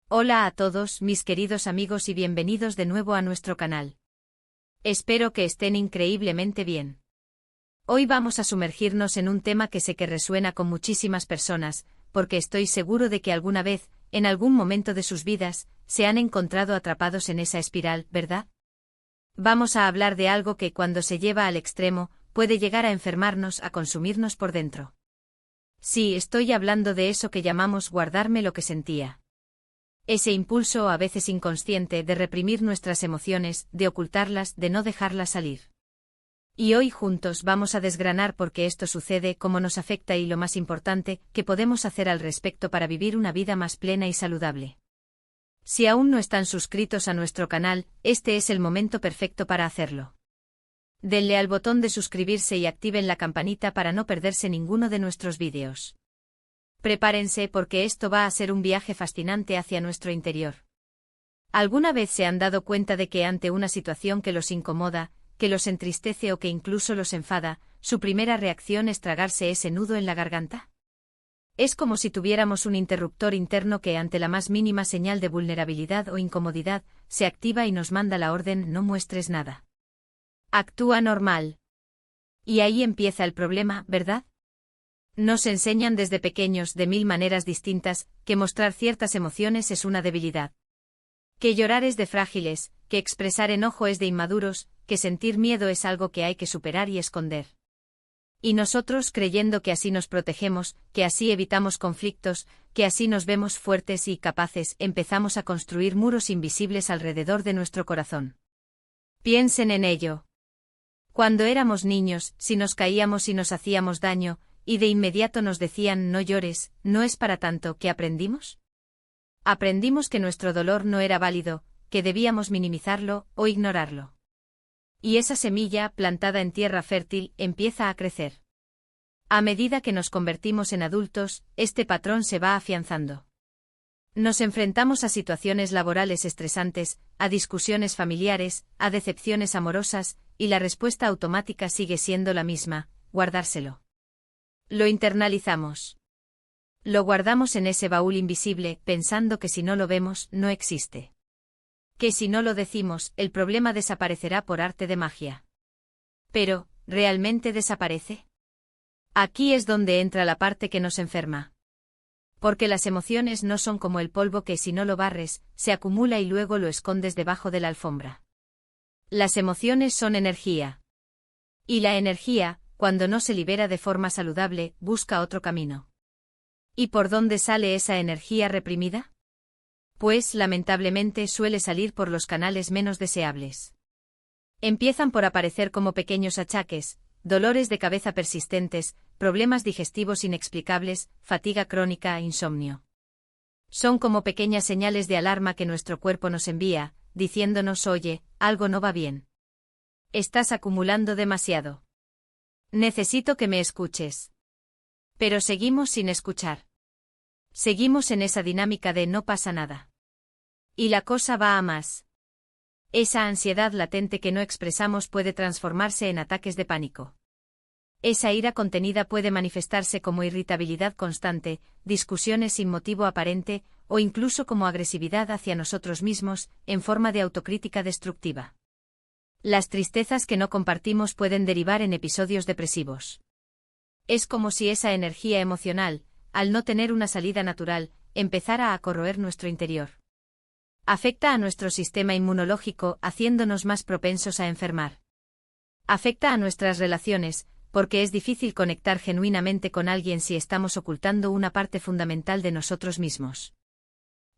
Hola a todos, mis queridos amigos, y bienvenidos de nuevo a nuestro canal. Espero que estén increíblemente bien. Hoy vamos a sumergirnos en un tema que sé que resuena con muchísimas personas, porque estoy seguro de que alguna vez, en algún momento de sus vidas, se han encontrado atrapados en esa espiral, ¿verdad? Vamos a hablar de algo que, cuando se lleva al extremo, puede llegar a enfermarnos, a consumirnos por dentro. Sí, estoy hablando de eso que llamamos guardarme lo que sentía. Ese impulso, a veces inconsciente, de reprimir nuestras emociones, de ocultarlas, de no dejarlas salir. Y hoy juntos vamos a desgranar por qué esto sucede, cómo nos afecta y, lo más importante, qué podemos hacer al respecto para vivir una vida más plena y saludable. Si aún no están suscritos a nuestro canal, este es el momento perfecto para hacerlo. Denle al botón de suscribirse y activen la campanita para no perderse ninguno de nuestros vídeos. Prepárense porque esto va a ser un viaje fascinante hacia nuestro interior. ¿Alguna vez se han dado cuenta de que ante una situación que los incomoda, que los entristece o que incluso los enfada, su primera reacción es tragarse ese nudo en la garganta? Es como si tuviéramos un interruptor interno que, ante la más mínima señal de vulnerabilidad o incomodidad, se activa y nos manda la orden: no muestres nada. Actúa normal. Y ahí empieza el problema, ¿verdad? Nos enseñan desde pequeños, de mil maneras distintas, que mostrar ciertas emociones es una debilidad. Que llorar es de frágiles, que expresar enojo es de inmaduros, que sentir miedo es algo que hay que superar y esconder. Y nosotros, creyendo que así nos protegemos, que así evitamos conflictos, que así nos vemos fuertes y capaces, empezamos a construir muros invisibles alrededor de nuestro corazón. Piensen en ello. Cuando éramos niños, si nos caíamos y nos hacíamos daño, y de inmediato nos decían: no llores, no es para tanto, ¿qué aprendimos? Aprendimos que nuestro dolor no era válido, que debíamos minimizarlo o ignorarlo. Y esa semilla, plantada en tierra fértil, empieza a crecer. A medida que nos convertimos en adultos, este patrón se va afianzando. Nos enfrentamos a situaciones laborales estresantes, a discusiones familiares, a decepciones amorosas, y la respuesta automática sigue siendo la misma: guardárselo. Lo internalizamos. Lo guardamos en ese baúl invisible, pensando que si no lo vemos, no existe. Que si no lo decimos, el problema desaparecerá por arte de magia. Pero, ¿realmente desaparece? Aquí es donde entra la parte que nos enferma. Porque las emociones no son como el polvo que, si no lo barres, se acumula y luego lo escondes debajo de la alfombra. Las emociones son energía. Y la energía, cuando no se libera de forma saludable, busca otro camino. ¿Y por dónde sale esa energía reprimida? Pues, lamentablemente, suele salir por los canales menos deseables. Empiezan por aparecer como pequeños achaques: dolores de cabeza persistentes, problemas digestivos inexplicables, fatiga crónica, insomnio. Son como pequeñas señales de alarma que nuestro cuerpo nos envía, diciéndonos: oye, algo no va bien. Estás acumulando demasiado. Necesito que me escuches. Pero seguimos sin escuchar. Seguimos en esa dinámica de no pasa nada. Y la cosa va a más. Esa ansiedad latente que no expresamos puede transformarse en ataques de pánico. Esa ira contenida puede manifestarse como irritabilidad constante, discusiones sin motivo aparente, o incluso como agresividad hacia nosotros mismos, en forma de autocrítica destructiva. Las tristezas que no compartimos pueden derivar en episodios depresivos. Es como si esa energía emocional, al no tener una salida natural, empezara a corroer nuestro interior. Afecta a nuestro sistema inmunológico, haciéndonos más propensos a enfermar. Afecta a nuestras relaciones, porque es difícil conectar genuinamente con alguien si estamos ocultando una parte fundamental de nosotros mismos.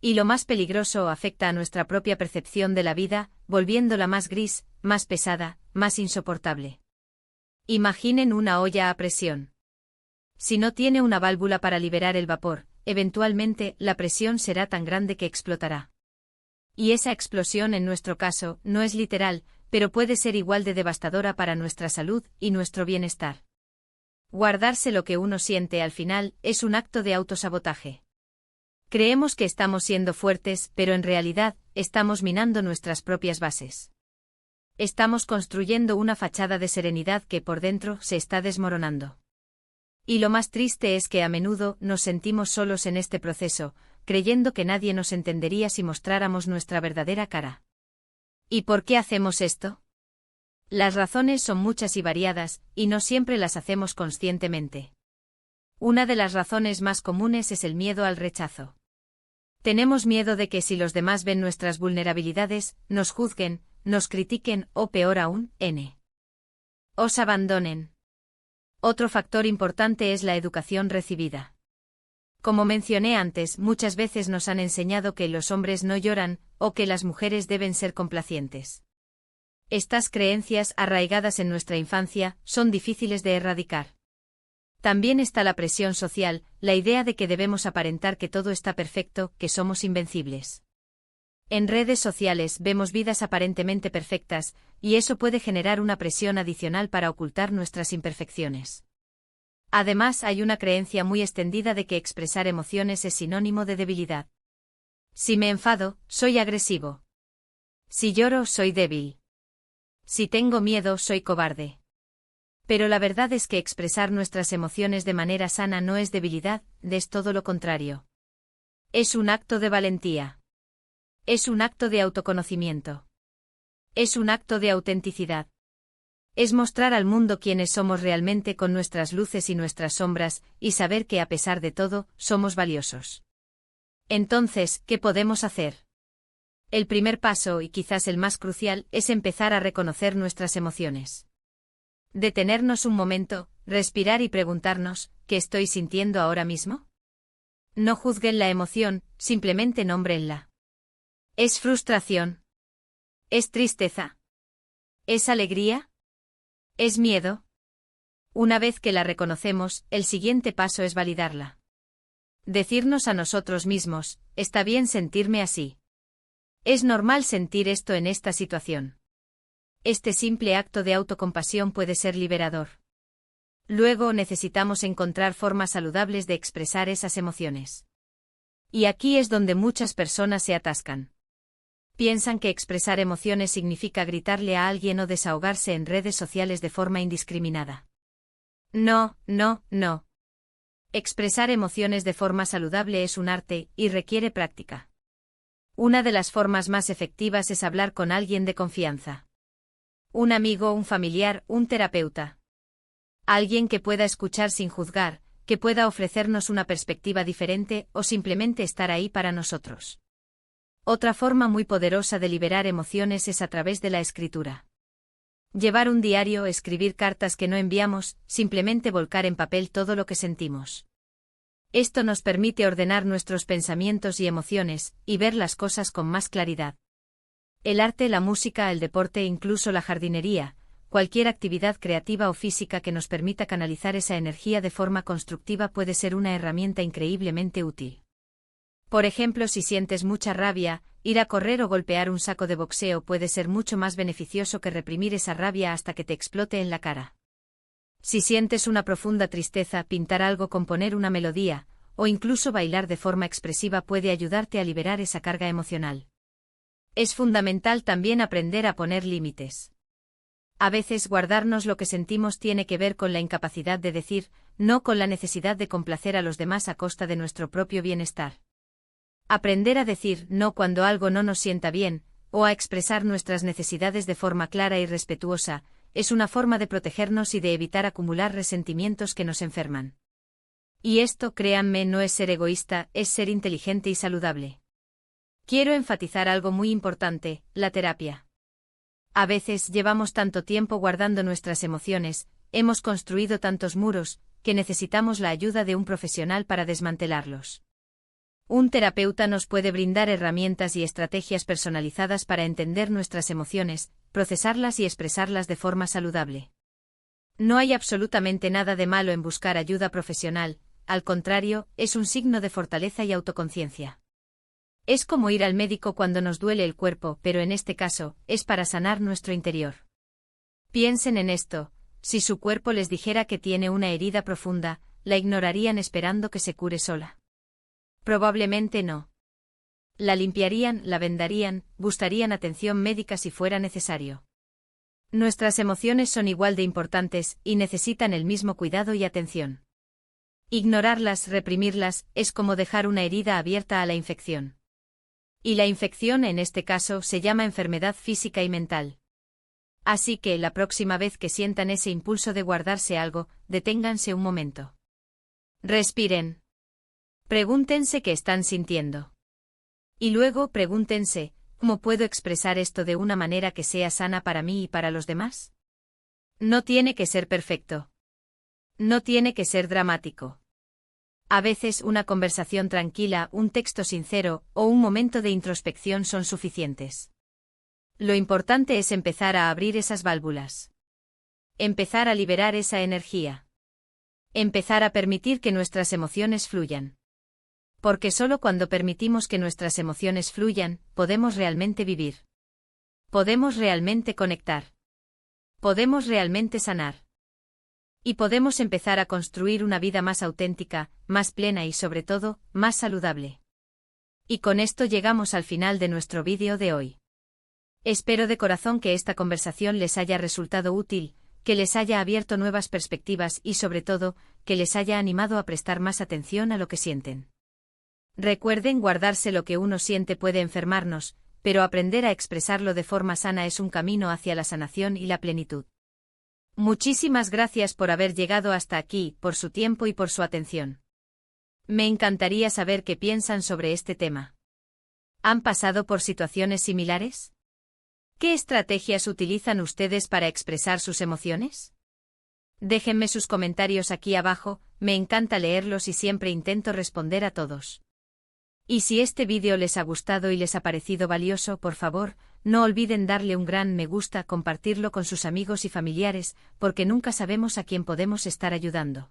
Y lo más peligroso, afecta a nuestra propia percepción de la vida, volviéndola más gris, más pesada, más insoportable. Imaginen una olla a presión. Si no tiene una válvula para liberar el vapor, eventualmente, la presión será tan grande que explotará. Y esa explosión, en nuestro caso, no es literal, pero puede ser igual de devastadora para nuestra salud y nuestro bienestar. Guardarse lo que uno siente, al final, es un acto de autosabotaje. Creemos que estamos siendo fuertes, pero en realidad, estamos minando nuestras propias bases. Estamos construyendo una fachada de serenidad que por dentro se está desmoronando. Y lo más triste es que a menudo nos sentimos solos en este proceso, creyendo que nadie nos entendería si mostráramos nuestra verdadera cara. ¿Y por qué hacemos esto? Las razones son muchas y variadas, y no siempre las hacemos conscientemente. Una de las razones más comunes es el miedo al rechazo. Tenemos miedo de que si los demás ven nuestras vulnerabilidades, nos juzguen, nos critiquen o peor aún, os abandonen. Otro factor importante es la educación recibida. Como mencioné antes, muchas veces nos han enseñado que los hombres no lloran, o que las mujeres deben ser complacientes. Estas creencias, arraigadas en nuestra infancia, son difíciles de erradicar. También está la presión social, la idea de que debemos aparentar que todo está perfecto, que somos invencibles. En redes sociales vemos vidas aparentemente perfectas, y eso puede generar una presión adicional para ocultar nuestras imperfecciones. Además, hay una creencia muy extendida de que expresar emociones es sinónimo de debilidad. Si me enfado, soy agresivo. Si lloro, soy débil. Si tengo miedo, soy cobarde. Pero la verdad es que expresar nuestras emociones de manera sana no es debilidad, es todo lo contrario. Es un acto de valentía. Es un acto de autoconocimiento. Es un acto de autenticidad. Es mostrar al mundo quiénes somos realmente con nuestras luces y nuestras sombras, y saber que a pesar de todo, somos valiosos. Entonces, ¿qué podemos hacer? El primer paso, y quizás el más crucial, es empezar a reconocer nuestras emociones. Detenernos un momento, respirar y preguntarnos, ¿qué estoy sintiendo ahora mismo? No juzguen la emoción, simplemente nómbrenla. ¿Es frustración? ¿Es tristeza? ¿Es alegría? ¿Es miedo? Una vez que la reconocemos, el siguiente paso es validarla. Decirnos a nosotros mismos, está bien sentirme así. Es normal sentir esto en esta situación. Este simple acto de autocompasión puede ser liberador. Luego necesitamos encontrar formas saludables de expresar esas emociones. Y aquí es donde muchas personas se atascan. Piensan que expresar emociones significa gritarle a alguien o desahogarse en redes sociales de forma indiscriminada. No, no, no. Expresar emociones de forma saludable es un arte, y requiere práctica. Una de las formas más efectivas es hablar con alguien de confianza. Un amigo, un familiar, un terapeuta. Alguien que pueda escuchar sin juzgar, que pueda ofrecernos una perspectiva diferente o simplemente estar ahí para nosotros. Otra forma muy poderosa de liberar emociones es a través de la escritura. Llevar un diario, escribir cartas que no enviamos, simplemente volcar en papel todo lo que sentimos. Esto nos permite ordenar nuestros pensamientos y emociones, y ver las cosas con más claridad. El arte, la música, el deporte e incluso la jardinería, cualquier actividad creativa o física que nos permita canalizar esa energía de forma constructiva puede ser una herramienta increíblemente útil. Por ejemplo, si sientes mucha rabia, ir a correr o golpear un saco de boxeo puede ser mucho más beneficioso que reprimir esa rabia hasta que te explote en la cara. Si sientes una profunda tristeza, pintar algo, componer una melodía, o incluso bailar de forma expresiva puede ayudarte a liberar esa carga emocional. Es fundamental también aprender a poner límites. A veces guardarnos lo que sentimos tiene que ver con la incapacidad de decir, no, con la necesidad de complacer a los demás a costa de nuestro propio bienestar. Aprender a decir no cuando algo no nos sienta bien, o a expresar nuestras necesidades de forma clara y respetuosa, es una forma de protegernos y de evitar acumular resentimientos que nos enferman. Y esto, créanme, no es ser egoísta, es ser inteligente y saludable. Quiero enfatizar algo muy importante, la terapia. A veces llevamos tanto tiempo guardando nuestras emociones, hemos construido tantos muros, que necesitamos la ayuda de un profesional para desmantelarlos. Un terapeuta nos puede brindar herramientas y estrategias personalizadas para entender nuestras emociones, procesarlas y expresarlas de forma saludable. No hay absolutamente nada de malo en buscar ayuda profesional, al contrario, es un signo de fortaleza y autoconciencia. Es como ir al médico cuando nos duele el cuerpo, pero en este caso, es para sanar nuestro interior. Piensen en esto, si su cuerpo les dijera que tiene una herida profunda, ¿la ignorarían esperando que se cure sola? Probablemente no. La limpiarían, la vendarían, buscarían atención médica si fuera necesario. Nuestras emociones son igual de importantes, y necesitan el mismo cuidado y atención. Ignorarlas, reprimirlas, es como dejar una herida abierta a la infección. Y la infección en este caso se llama enfermedad física y mental. Así que la próxima vez que sientan ese impulso de guardarse algo, deténganse un momento. Respiren. Pregúntense qué están sintiendo. Y luego pregúntense, ¿cómo puedo expresar esto de una manera que sea sana para mí y para los demás? No tiene que ser perfecto. No tiene que ser dramático. A veces una conversación tranquila, un texto sincero o un momento de introspección son suficientes. Lo importante es empezar a abrir esas válvulas. Empezar a liberar esa energía. Empezar a permitir que nuestras emociones fluyan. Porque solo cuando permitimos que nuestras emociones fluyan, podemos realmente vivir. Podemos realmente conectar. Podemos realmente sanar. Y podemos empezar a construir una vida más auténtica, más plena y sobre todo, más saludable. Y con esto llegamos al final de nuestro vídeo de hoy. Espero de corazón que esta conversación les haya resultado útil, que les haya abierto nuevas perspectivas y sobre todo, que les haya animado a prestar más atención a lo que sienten. Recuerden, guardarse lo que uno siente puede enfermarnos, pero aprender a expresarlo de forma sana es un camino hacia la sanación y la plenitud. Muchísimas gracias por haber llegado hasta aquí, por su tiempo y por su atención. Me encantaría saber qué piensan sobre este tema. ¿Han pasado por situaciones similares? ¿Qué estrategias utilizan ustedes para expresar sus emociones? Déjenme sus comentarios aquí abajo, me encanta leerlos y siempre intento responder a todos. Y si este vídeo les ha gustado y les ha parecido valioso, por favor, no olviden darle un gran me gusta, compartirlo con sus amigos y familiares, porque nunca sabemos a quién podemos estar ayudando.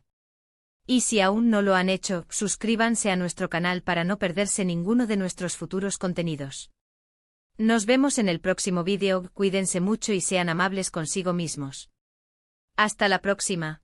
Y si aún no lo han hecho, suscríbanse a nuestro canal para no perderse ninguno de nuestros futuros contenidos. Nos vemos en el próximo vídeo, cuídense mucho y sean amables consigo mismos. Hasta la próxima.